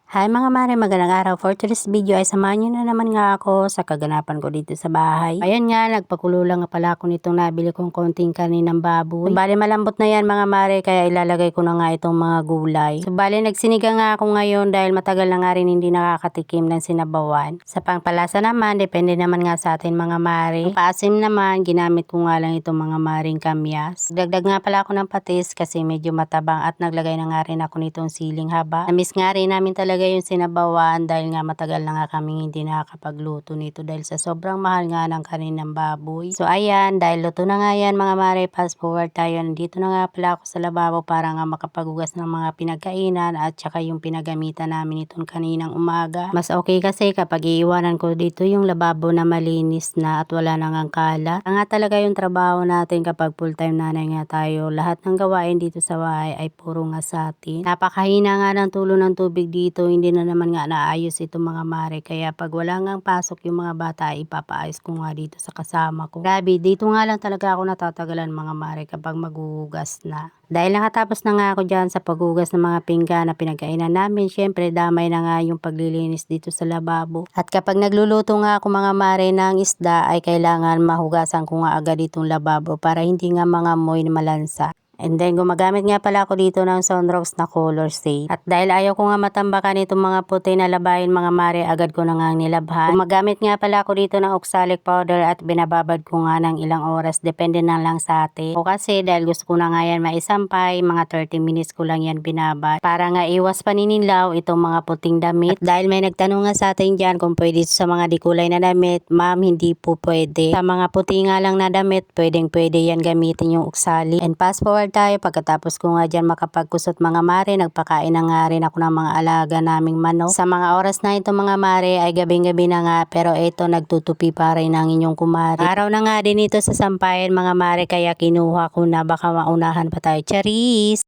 Hi mga mare, magandang araw. For today's video ay samahan nyo na naman nga ako sa kaganapan ko dito sa bahay. Ayan nga, nagpakulo lang nga pala ako nitong nabili kong konting kaninang baboy. Bale malambot na yan mga mare, kaya ilalagay ko na nga itong mga gulay. Bale nagsiniga nga ako ngayon dahil matagal na nga rin hindi nakakatikim ng sinabawan. Sa pangpalasa naman, depende naman nga sa atin mga mare. Ang paasim naman, ginamit ko nga lang itong mga maring kamyas. Dagdag nga pala ako ng patis kasi medyo matabang at naglagay na nga rin ako nitong siling haba. Namiss nga rin namin talaga yung sinabawan dahil nga matagal na nga kami hindi nakakapagluto nito dahil sa sobrang mahal nga ng kaninang baboy. So ayan, dahil luto na nga yan mga mare, fast forward tayo. Nandito na nga pala ako sa lababo para nga makapaghugas ng mga pinagkainan at saka yung pinagamitan namin itong kaninang umaga. Mas okay kasi kapag iiwanan ko dito yung lababo na malinis na at wala nang ang kalat. Ang nga talaga yung trabaho natin kapag full time nanay nga tayo. Lahat ng gawain dito sa bahay ay puro nga sa atin. Napakahina nga ng tulo ng tubig dito, hindi na naman nga naayos itong mga mare, kaya pag wala ngang pasok yung mga bata ipapaayos ko nga dito sa kasama ko. Grabe, dito nga lang talaga ako natatagalan mga mare kapag maghuhugas na. Dahil nakatapos na nga ako dyan sa paghugas ng mga pinggan na pinagkainan namin, syempre damay na nga yung paglilinis dito sa lababo. At kapag nagluluto nga ako mga mare ng isda ay kailangan mahugasan ko nga agad itong lababo para hindi nga mga moy malansa. And then gumagamit nga pala ako dito ng Sunrocks na color safe. At dahil ayaw ko nga matambakan itong mga puti na labahin mga mare, agad ko na nga nilabhan. Gumagamit nga pala ako dito ng oxalic powder at binababad ko nga ng ilang oras. Depende na lang sa atin. O kasi dahil gusto ko na nga yan maisampay, mga 30 minutes ko lang yan binabad. Para nga iwas paninilaw itong mga puting damit. At dahil may nagtanong nga sa atin dyan kung pwede sa mga dikulay na damit, ma'am hindi po pwede. Sa mga puti nga lang na damit, pwede yan gamitin yung oxalic. And fast forward tayo, pagkatapos ko nga dyan makapagkusot mga mare, nagpakain na nga rin ako ng mga alaga naming manok. Sa mga oras na ito mga mare ay gabing-gabi na nga, pero ito nagtutupi pa rin ang inyong kumare. Araw na nga din ito sa sampayan mga mare, kaya kinuha ko na, baka maunahan pa tayo. Charis!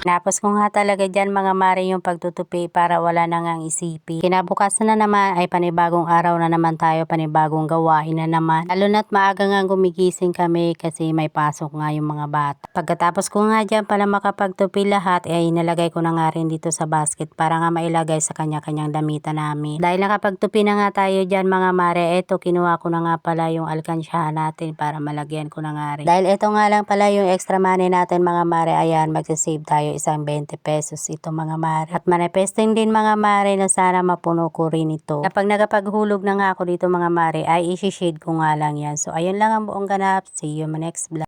Napos ko nga talaga dyan mga mare yung pagtutupi para wala na ngang isipin. Kinabukasan na naman ay panibagong araw na naman tayo, panibagong gawain na naman. Lalo na't maaga nga gumigising kami kasi may pasok nga yung mga bata. Pagkatapos ko nga dyan pala makapagtupi lahat ay inalagay ko na nga rin dito sa basket para nga mailagay sa kanya-kanyang damitan namin. Dahil nakapagtupi na nga tayo dyan mga mare, eto kinuha ko na nga pala yung alkansyahan natin para malagyan ko na nga rin. Dahil eto nga lang pala yung extra money natin mga mare, ayan magsisave tayo isang 20 pesos ito mga mare. At manifesting din mga mare na sana mapuno ko rin ito. Kapag nagapaghulog na nga ako dito mga mare ay isi-shade ko nga lang yan. So ayun lang ang buong ganap. See you in my next vlog.